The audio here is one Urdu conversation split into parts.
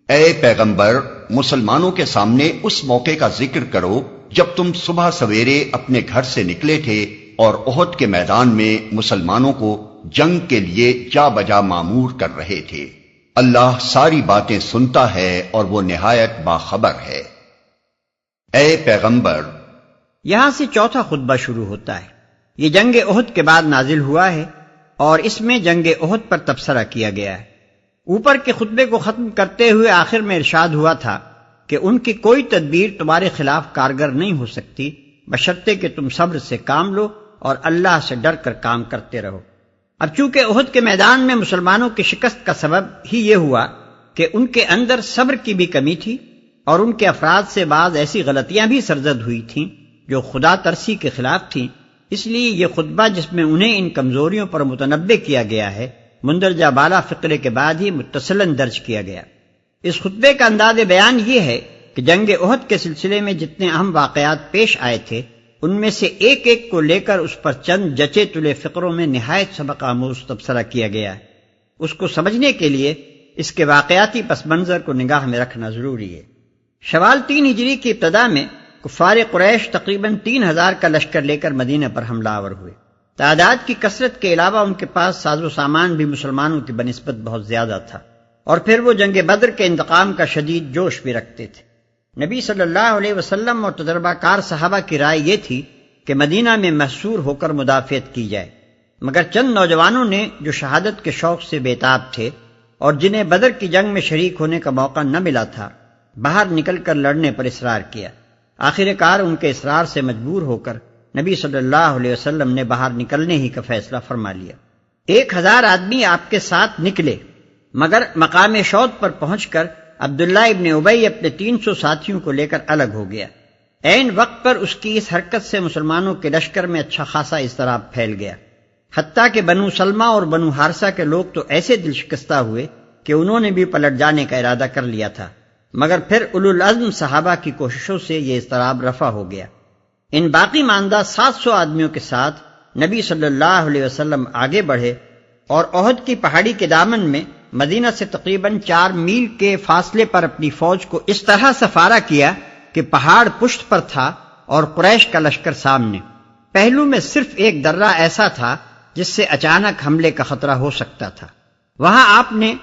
اے پیغمبر، مسلمانوں کے سامنے اس موقع کا ذکر کرو جب تم صبح سویرے اپنے گھر سے نکلے تھے اور احد کے میدان میں مسلمانوں کو جنگ کے لیے جا بجا مامور کر رہے تھے۔ اللہ ساری باتیں سنتا ہے اور وہ نہایت باخبر ہے۔ اے پیغمبر، یہاں سے چوتھا خطبہ شروع ہوتا ہے۔ یہ جنگ احد کے بعد نازل ہوا ہے اور اس میں جنگ احد پر تبصرہ کیا گیا ہے۔ اوپر کے خطبے کو ختم کرتے ہوئے آخر میں ارشاد ہوا تھا کہ ان کی کوئی تدبیر تمہارے خلاف کارگر نہیں ہو سکتی بشرطے کہ تم صبر سے کام لو اور اللہ سے ڈر کر کام کرتے رہو۔ اب چونکہ احد کے میدان میں مسلمانوں کی شکست کا سبب ہی یہ ہوا کہ ان کے اندر صبر کی بھی کمی تھی اور ان کے افراد سے بعض ایسی غلطیاں بھی سرزد ہوئی تھیں جو خدا ترسی کے خلاف تھیں، اس لیے یہ خطبہ جس میں انہیں ان کمزوریوں پر متنبہ کیا گیا ہے مندرجہ بالا فقرے کے بعد ہی متصلاً درج کیا گیا۔ اس خطبے کا انداز بیان یہ ہے کہ جنگ احد کے سلسلے میں جتنے اہم واقعات پیش آئے تھے ان میں سے ایک ایک کو لے کر اس پر چند جچے تلے فقروں میں نہایت سبق آموز تبصرہ کیا گیا ہے۔ اس کو سمجھنے کے لیے اس کے واقعاتی پس منظر کو نگاہ میں رکھنا ضروری ہے۔ شوال 3 ہجری کی ابتدا میں کفار قریش تقریباً 3000 کا لشکر لے کر مدینہ پر حملہ آور ہوئے۔ تعداد کی کثرت کے علاوہ ان کے پاس ساز و سامان بھی مسلمانوں کی بنسبت بہت زیادہ تھا، اور پھر وہ جنگ بدر کے انتقام کا شدید جوش بھی رکھتے تھے۔ نبی صلی اللہ علیہ وسلم اور تجربہ کار صحابہ کی رائے یہ تھی کہ مدینہ میں محصور ہو کر مدافعت کی جائے، مگر چند نوجوانوں نے جو شہادت کے شوق سے بےتاب تھے اور جنہیں بدر کی جنگ میں شریک ہونے کا موقع نہ ملا تھا، باہر نکل کر لڑنے پر اصرار کیا۔ آخر کار ان کے اصرار سے مجبور ہو کر نبی صلی اللہ علیہ وسلم نے باہر نکلنے ہی کا فیصلہ فرما لیا۔ 1000 آدمی آپ کے ساتھ نکلے، مگر مقام شوط پر پہنچ کر عبداللہ ابن ابی اپنے 300 ساتھیوں کو لے کر الگ ہو گیا۔ عین وقت پر اس کی اس حرکت سے مسلمانوں کے لشکر میں اچھا خاصا اضطراب پھیل گیا، حتیٰ کہ بنو سلمہ اور بنو حارثہ کے لوگ تو ایسے دل شکستہ ہوئے کہ انہوں نے بھی پلٹ جانے کا ارادہ کر لیا تھا، مگر پھر اولو العزم صحابہ کی کوششوں سے یہ اضطراب رفع ہو گیا۔ ان باقی ماندہ 700 آدمیوں کے ساتھ نبی صلی اللہ علیہ وسلم آگے بڑھے اور احد کی پہاڑی کے دامن میں مدینہ سے تقریباً 4 میل کے فاصلے پر اپنی فوج کو اس طرح سفارہ کیا کہ پہاڑ پشت پر تھا اور قریش کا لشکر سامنے۔ پہلو میں صرف ایک درہ ایسا تھا جس سے اچانک حملے کا خطرہ ہو سکتا تھا۔ وہاں آپ نے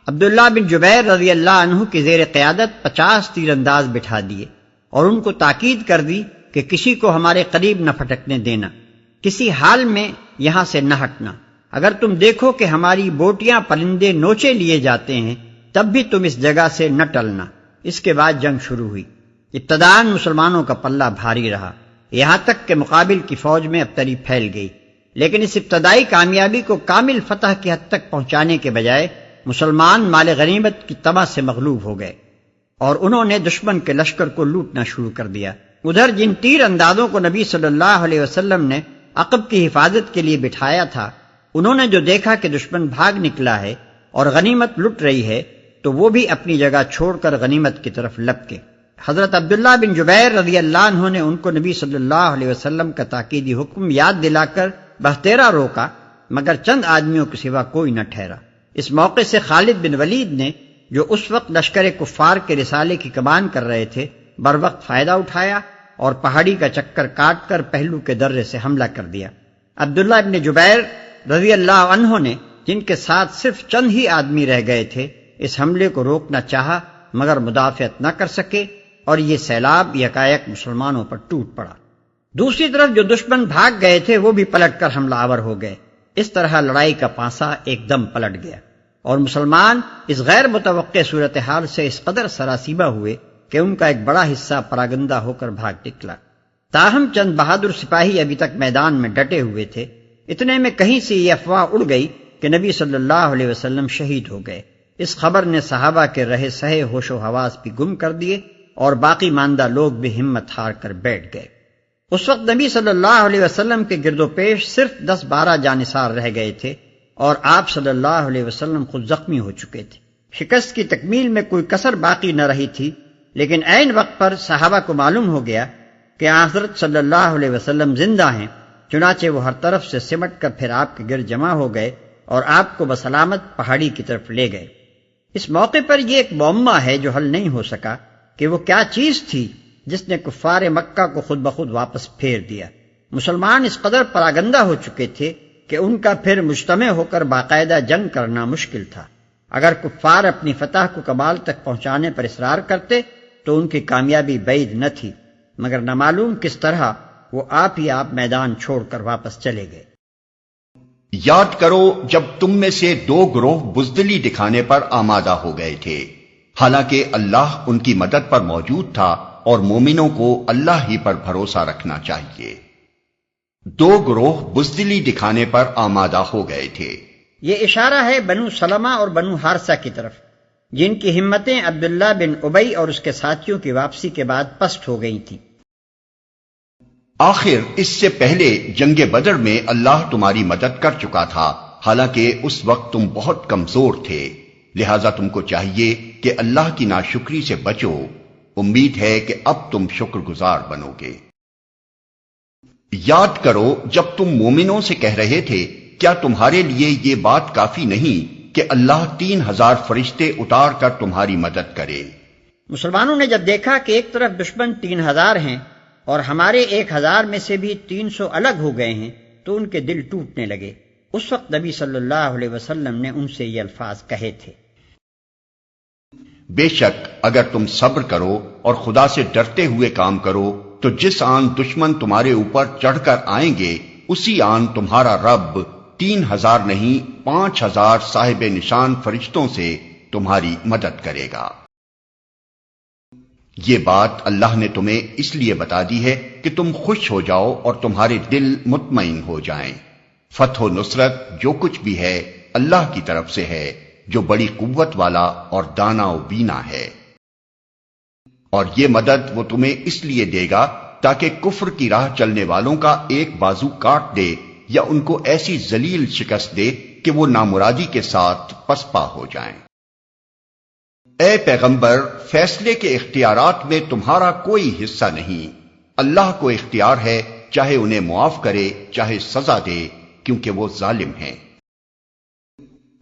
عبداللہ بن جبیر رضی اللہ عنہ کی زیر قیادت 50 تیر انداز بٹھا دیے اور ان کو تاکید کر دی کہ کسی کو ہمارے قریب نہ پھٹکنے دینا، کسی حال میں یہاں سے نہ ہٹنا۔ اگر تم دیکھو کہ ہماری بوٹیاں پرندے نوچے لیے جاتے ہیں تب بھی تم اس جگہ سے نہ ٹلنا۔ اس کے بعد جنگ شروع ہوئی۔ ابتداءً مسلمانوں کا پلہ بھاری رہا، یہاں تک کہ مقابل کی فوج میں ابتری پھیل گئی، لیکن اس ابتدائی کامیابی کو کامل فتح کی حد تک پہنچانے کے بجائے مسلمان مال غنیمت کی طمع سے مغلوب ہو گئے اور انہوں نے دشمن کے لشکر کو لوٹنا شروع کر دیا۔ ادھر جن تیر اندازوں کو نبی صلی اللہ علیہ وسلم نے عقب کی حفاظت کے لیے بٹھایا تھا، انہوں نے جو دیکھا کہ دشمن بھاگ نکلا ہے اور غنیمت لٹ رہی ہے تو وہ بھی اپنی جگہ چھوڑ کر غنیمت کی طرف لپکے۔ حضرت عبداللہ بن جبیر رضی اللہ عنہ نے ان کو نبی صلی اللہ علیہ وسلم کا تاکیدی حکم یاد دلا کر بہتیرا روکا، مگر چند آدمیوں کے سوا کوئی نہ ٹھہرا۔ اس موقع سے خالد بن ولید نے، جو اس وقت لشکر کفار کے رسالے کی کمان کر رہے تھے، بر وقت فائدہ اٹھایا اور پہاڑی کا چکر کاٹ کر پہلو کے درے سے حملہ کر دیا۔ عبداللہ ابن جبیر رضی اللہ عنہ نے، جن کے ساتھ صرف چند ہی آدمی رہ گئے تھے، اس حملے کو روکنا چاہا مگر مدافعت نہ کر سکے اور یہ سیلاب یکایک مسلمانوں پر ٹوٹ پڑا۔ دوسری طرف جو دشمن بھاگ گئے تھے وہ بھی پلٹ کر حملہ آور ہو گئے۔ اس طرح لڑائی کا پانسا ایک دم پلٹ گیا اور مسلمان اس غیر متوقع صورتحال سے اس قدر سراسیمہ ہوئے کہ ان کا ایک بڑا حصہ پراگندہ ہو کر بھاگ نکلا۔ تاہم چند بہادر سپاہی ابھی تک میدان میں ڈٹے ہوئے تھے۔ اتنے میں کہیں سے یہ افواہ اڑ گئی کہ نبی صلی اللہ علیہ وسلم شہید ہو گئے۔ اس خبر نے صحابہ کے رہے سہے ہوش و حواس بھی گم کر دیے اور باقی ماندہ لوگ بھی ہمت ہار کر بیٹھ گئے۔ اس وقت نبی صلی اللہ علیہ وسلم کے گرد و پیش صرف 10-12 جانثار رہ گئے تھے اور آپ صلی اللہ علیہ وسلم خود زخمی ہو چکے تھے۔ شکست کی تکمیل میں کوئی کسر باقی نہ رہی تھی، لیکن عین وقت پر صحابہ کو معلوم ہو گیا کہ حضرت صلی اللہ علیہ وسلم زندہ ہیں، چنانچہ وہ ہر طرف سے سمٹ کر پھر آپ کے گرد جمع ہو گئے اور آپ کو بسلامت پہاڑی کی طرف لے گئے۔ اس موقع پر یہ ایک معمہ ہے جو حل نہیں ہو سکا کہ وہ کیا چیز تھی جس نے کفار مکہ کو خود بخود واپس پھیر دیا۔ مسلمان اس قدر پراگندہ ہو چکے تھے کہ ان کا پھر مجتمع ہو کر باقاعدہ جنگ کرنا مشکل تھا۔ اگر کفار اپنی فتح کو کمال تک پہنچانے پر اصرار کرتے تو ان کی کامیابی بعید نہ تھی، مگر نہ معلوم کس طرح وہ آپ ہی آپ میدان چھوڑ کر واپس چلے گئے۔ یاد کرو جب تم میں سے 2 گروہ بزدلی دکھانے پر آمادہ ہو گئے تھے، حالانکہ اللہ ان کی مدد پر موجود تھا اور مومنوں کو اللہ ہی پر بھروسہ رکھنا چاہیے۔ 2 گروہ بزدلی دکھانے پر آمادہ ہو گئے تھے۔ یہ اشارہ ہے بنو سلمہ اور بنو حارثہ کی طرف، جن کی ہمتیں عبداللہ بن ابی اور اس کے ساتھیوں کی واپسی کے بعد پست ہو گئی تھیں۔ آخر اس سے پہلے جنگ بدر میں اللہ تمہاری مدد کر چکا تھا، حالانکہ اس وقت تم بہت کمزور تھے، لہذا تم کو چاہیے کہ اللہ کی ناشکری سے بچو۔ امید ہے کہ اب تم شکر گزار بنو گے۔ یاد کرو جب تم مومنوں سے کہہ رہے تھے، کیا تمہارے لیے یہ بات کافی نہیں کہ اللہ 3000 فرشتے اتار کر تمہاری مدد کرے؟ مسلمانوں نے جب دیکھا کہ ایک طرف دشمن 3000 ہیں اور ہمارے 1000 میں سے بھی 300 الگ ہو گئے ہیں تو ان کے دل ٹوٹنے لگے۔ اس وقت نبی صلی اللہ علیہ وسلم نے ان سے یہ الفاظ کہے تھے، بے شک اگر تم صبر کرو اور خدا سے ڈرتے ہوئے کام کرو تو جس آن دشمن تمہارے اوپر چڑھ کر آئیں گے اسی آن تمہارا رب 3000 نہیں 5000 صاحب نشان فرشتوں سے تمہاری مدد کرے گا۔ یہ بات اللہ نے تمہیں اس لیے بتا دی ہے کہ تم خوش ہو جاؤ اور تمہارے دل مطمئن ہو جائیں۔ فتح و نصرت جو کچھ بھی ہے اللہ کی طرف سے ہے، جو بڑی قوت والا اور دانا و بینا ہے، اور یہ مدد وہ تمہیں اس لیے دے گا تاکہ کفر کی راہ چلنے والوں کا ایک بازو کاٹ دے یا ان کو ایسی ذلیل شکست دے کہ وہ نامرادی کے ساتھ پسپا ہو جائیں۔ اے پیغمبر، فیصلے کے اختیارات میں تمہارا کوئی حصہ نہیں، اللہ کو اختیار ہے، چاہے انہیں معاف کرے چاہے سزا دے، کیونکہ وہ ظالم ہیں۔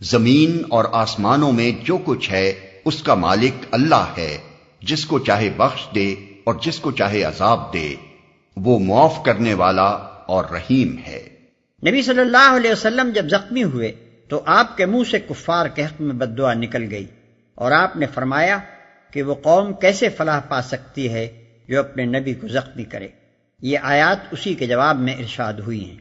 زمین اور آسمانوں میں جو کچھ ہے اس کا مالک اللہ ہے، جس کو چاہے بخش دے اور جس کو چاہے عذاب دے، وہ معاف کرنے والا اور رحیم ہے۔ نبی صلی اللہ علیہ وسلم جب زخمی ہوئے تو آپ کے منہ سے کفار کے حق میں بد دعا نکل گئی، اور آپ نے فرمایا کہ وہ قوم کیسے فلاح پا سکتی ہے جو اپنے نبی کو زخمی کرے۔ یہ آیات اسی کے جواب میں ارشاد ہوئی ہیں۔